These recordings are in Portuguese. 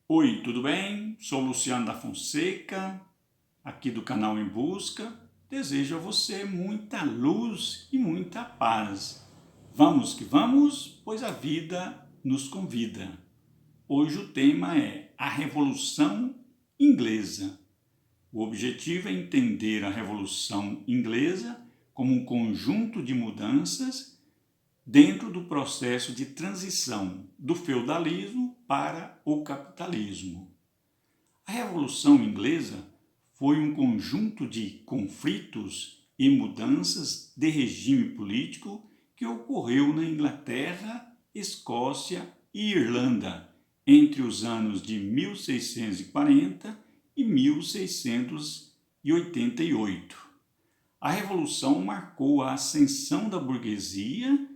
Oi, tudo bem? Sou Luciano da Fonseca, aqui do canal Em Busca. Desejo a você muita luz e muita paz. Vamos que vamos, pois a vida nos convida. Hoje o tema é a Revolução Inglesa. O objetivo é entender a Revolução Inglesa como um conjunto de mudanças dentro do processo de transição do feudalismo para o capitalismo. A Revolução Inglesa foi um conjunto de conflitos e mudanças de regime político que ocorreu na Inglaterra, Escócia e Irlanda entre os anos de 1640 e 1688. A Revolução marcou a ascensão da burguesia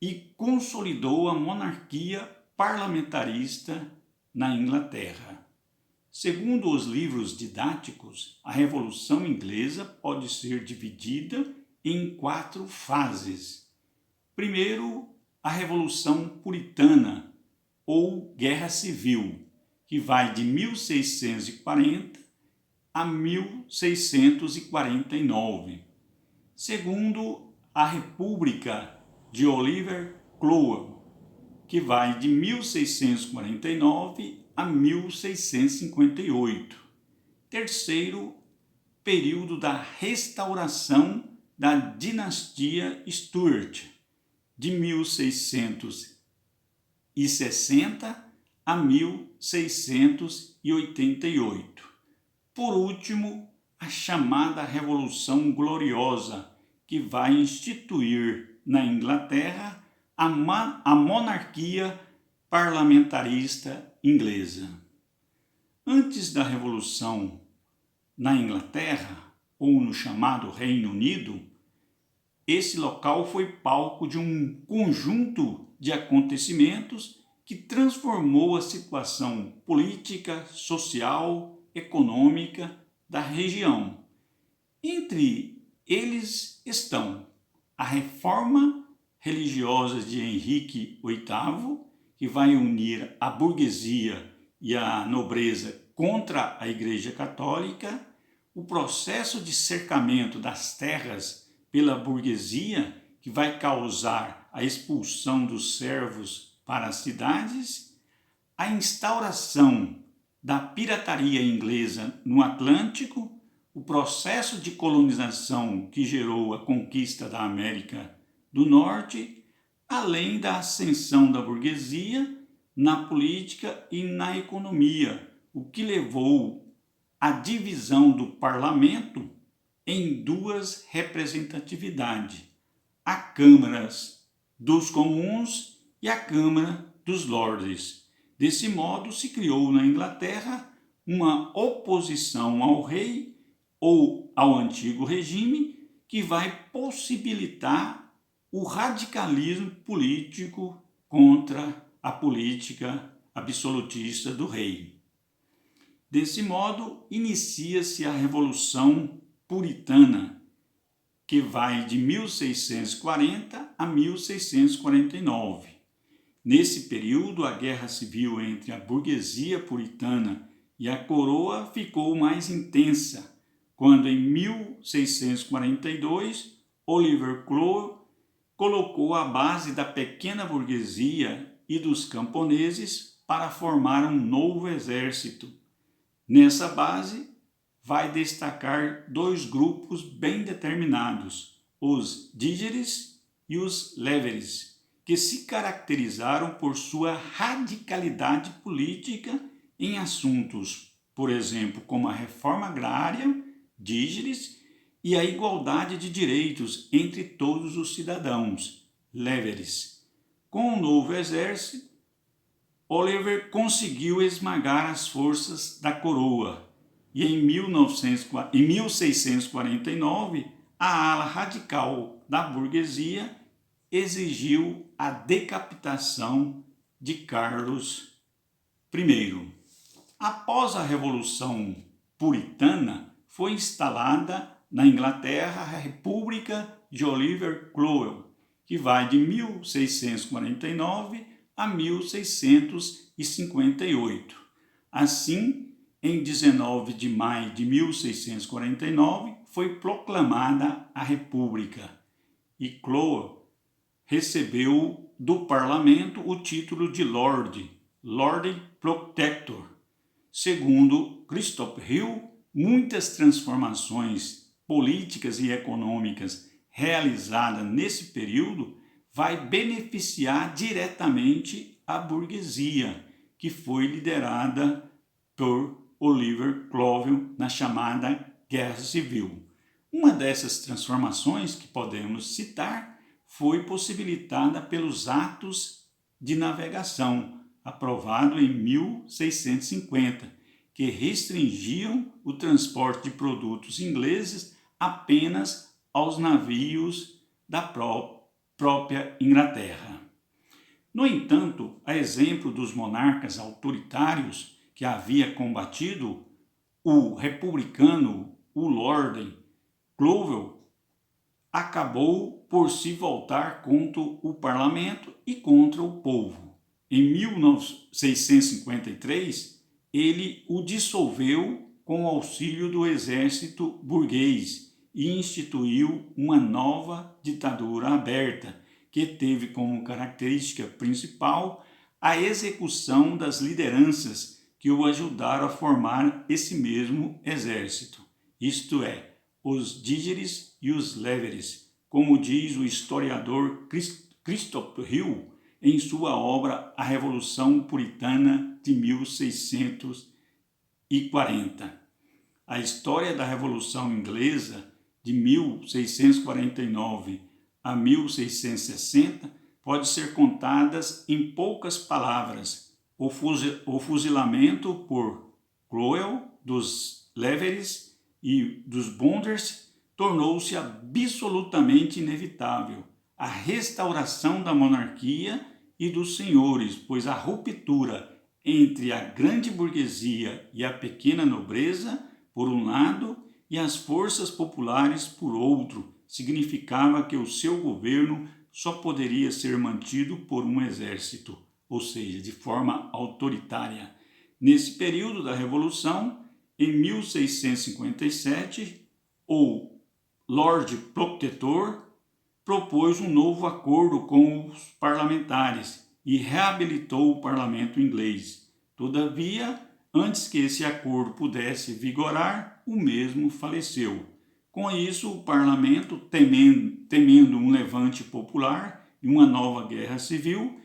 e consolidou a monarquia parlamentarista na Inglaterra. Segundo os livros didáticos, a Revolução Inglesa pode ser dividida em 4 fases. Primeiro, a Revolução Puritana, ou Guerra Civil, que vai de 1640 a 1649. Segundo, a República de Oliver Cromwell, que vai de 1649 a 1658. Terceiro, período da restauração da dinastia Stuart, de 1660 a 1688. Por último, a chamada Revolução Gloriosa, que vai instituir na Inglaterra a monarquia parlamentarista inglesa. Antes da Revolução na Inglaterra, ou no chamado Reino Unido, esse local foi palco de um conjunto de acontecimentos que transformou a situação política, social, econômica da região. Entre eles estão a reforma religiosa de Henrique VIII, que vai unir a burguesia e a nobreza contra a Igreja Católica, o processo de cercamento das terras pela burguesia, que vai causar a expulsão dos servos para as cidades, a instauração da pirataria inglesa no Atlântico, o processo de colonização que gerou a conquista da América do Norte, além da ascensão da burguesia na política e na economia, o que levou à divisão do parlamento em 2 representatividades, a Câmara dos Comuns e a Câmara dos Lordes. Desse modo, se criou na Inglaterra uma oposição ao rei ou ao antigo regime que vai possibilitar o radicalismo político contra a política absolutista do rei. Desse modo, inicia-se a Revolução Puritana, que vai de 1640 a 1649. Nesse período, a guerra civil entre a burguesia puritana e a coroa ficou mais intensa, quando em 1642 Oliver Cromwell colocou a base da pequena burguesia e dos camponeses para formar um novo exército. Nessa base, vai destacar 2 grupos bem determinados, os Dígeres e os Léveres, que se caracterizaram por sua radicalidade política em assuntos, por exemplo, como a reforma agrária, Dígeres, e a igualdade de direitos entre todos os cidadãos, Léveres. Com o novo exército, Oliver conseguiu esmagar as forças da coroa e em 1649 a ala radical da burguesia exigiu a decapitação de Carlos I. Após a Revolução Puritana, foi instalada na Inglaterra a República de Oliver Cromwell, que vai de 1649 a 1658. Assim, em 19 de maio de 1649, foi proclamada a República e Cloe recebeu do parlamento o título de Lord Protector. Segundo Christopher Hill, muitas transformações políticas e econômicas realizadas nesse período vai beneficiar diretamente a burguesia, que foi liderada por Oliver Cromwell na chamada Guerra Civil. Uma dessas transformações que podemos citar foi possibilitada pelos Atos de Navegação, aprovado em 1650, que restringiam o transporte de produtos ingleses apenas aos navios da própria Inglaterra. No entanto, a exemplo dos monarcas autoritários que havia combatido, o republicano, o Lord Cromwell, acabou por se voltar contra o parlamento e contra o povo. Em 1653, ele o dissolveu com o auxílio do exército burguês e instituiu uma nova ditadura aberta, que teve como característica principal a execução das lideranças que o ajudaram a formar esse mesmo exército, isto é, os Dígeres e os Léveres, como diz o historiador Christopher Hill em sua obra A Revolução Puritana de 1640. A história da Revolução Inglesa de 1649 a 1660 pode ser contadas em poucas palavras. O fuzilamento por Cromwell dos Léveres e dos Bonders tornou-se absolutamente inevitável. A restauração da monarquia e dos senhores, pois a ruptura entre a grande burguesia e a pequena nobreza, por um lado, e as forças populares, por outro, significava que o seu governo só poderia ser mantido por um exército, ou seja, de forma autoritária. Nesse período da Revolução, em 1657, o Lord Protector propôs um novo acordo com os parlamentares e reabilitou o parlamento inglês. Todavia, antes que esse acordo pudesse vigorar, o mesmo faleceu. Com isso, o parlamento, temendo um levante popular e uma nova guerra civil,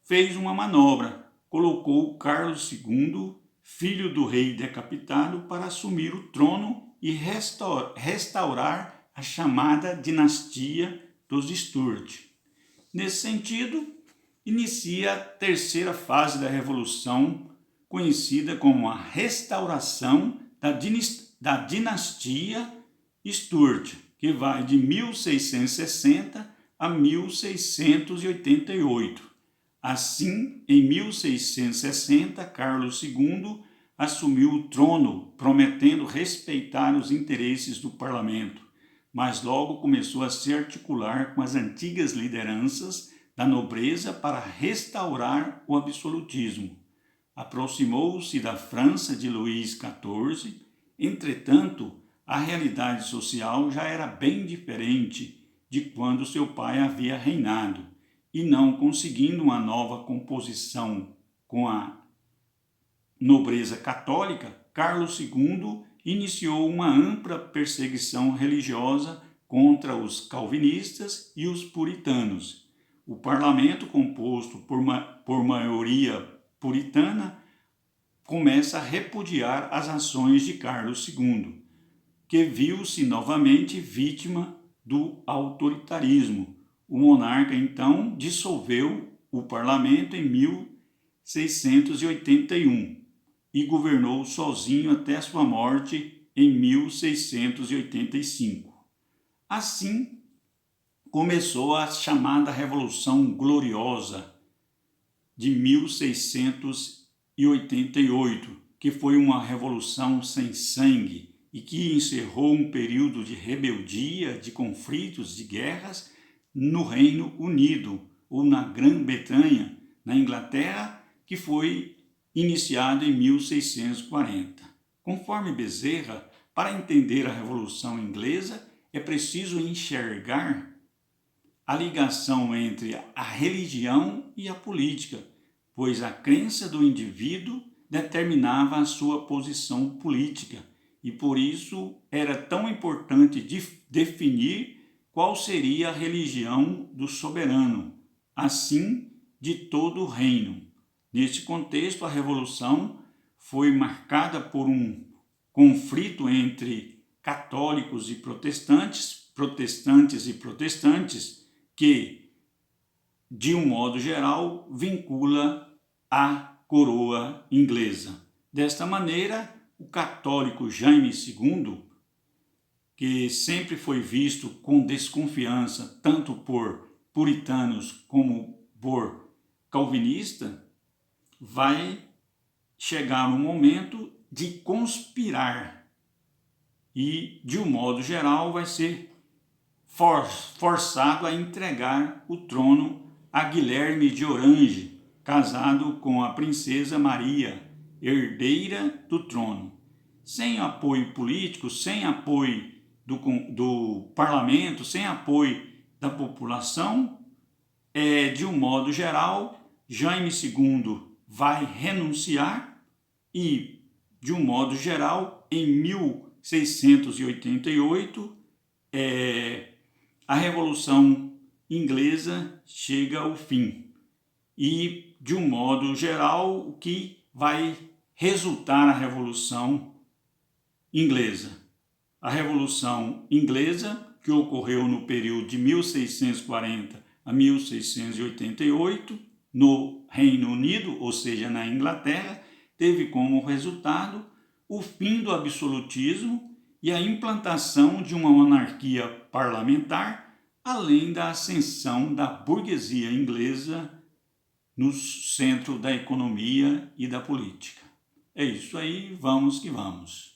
fez uma manobra, colocou Carlos II, filho do rei decapitado, para assumir o trono e restaurar a chamada dinastia dos Stuart. Nesse sentido, inicia a terceira fase da Revolução, conhecida como a restauração da dinastia Stuart, que vai de 1660 a 1688. Assim, em 1660, Carlos II assumiu o trono, prometendo respeitar os interesses do parlamento, mas logo começou a se articular com as antigas lideranças da nobreza para restaurar o absolutismo. Aproximou-se da França de Luís XIV, entretanto, a realidade social já era bem diferente de quando seu pai havia reinado, e não conseguindo uma nova composição com a nobreza católica, Carlos II iniciou uma ampla perseguição religiosa contra os calvinistas e os puritanos. O parlamento, composto por maioria puritana, começa a repudiar as ações de Carlos II, que viu-se novamente vítima do autoritarismo. O monarca, então, dissolveu o parlamento em 1681 e governou sozinho até sua morte em 1685. Assim, começou a chamada Revolução Gloriosa de 1688, que foi uma revolução sem sangue e que encerrou um período de rebeldia, de conflitos, de guerras no Reino Unido ou na Grã-Bretanha, na Inglaterra, que foi iniciado em 1640. Conforme Bezerra, para entender a Revolução Inglesa, é preciso enxergar a ligação entre a religião e a política, pois a crença do indivíduo determinava a sua posição política e por isso era tão importante definir qual seria a religião do soberano, assim de todo o reino. Neste contexto, a Revolução foi marcada por um conflito entre católicos e protestantes, que, de um modo geral, vincula a coroa inglesa. Desta maneira, o católico Jaime II, que sempre foi visto com desconfiança tanto por puritanos como por calvinistas, vai chegar um momento de conspirar e, de um modo geral, vai ser forçado a entregar o trono a Guilherme de Orange, casado com a princesa Maria, herdeira do trono. Sem apoio político, sem apoio do parlamento, sem apoio da população, de um modo geral, Jaime II vai renunciar e, de um modo geral, em 1688, a Revolução Inglesa chega ao fim. E, de um modo geral, o que vai resultar a Revolução Inglesa? A Revolução Inglesa, que ocorreu no período de 1640 a 1688, no Reino Unido, ou seja, na Inglaterra, teve como resultado o fim do absolutismo e a implantação de uma monarquia parlamentar, além da ascensão da burguesia inglesa no centro da economia e da política. É isso aí, vamos que vamos.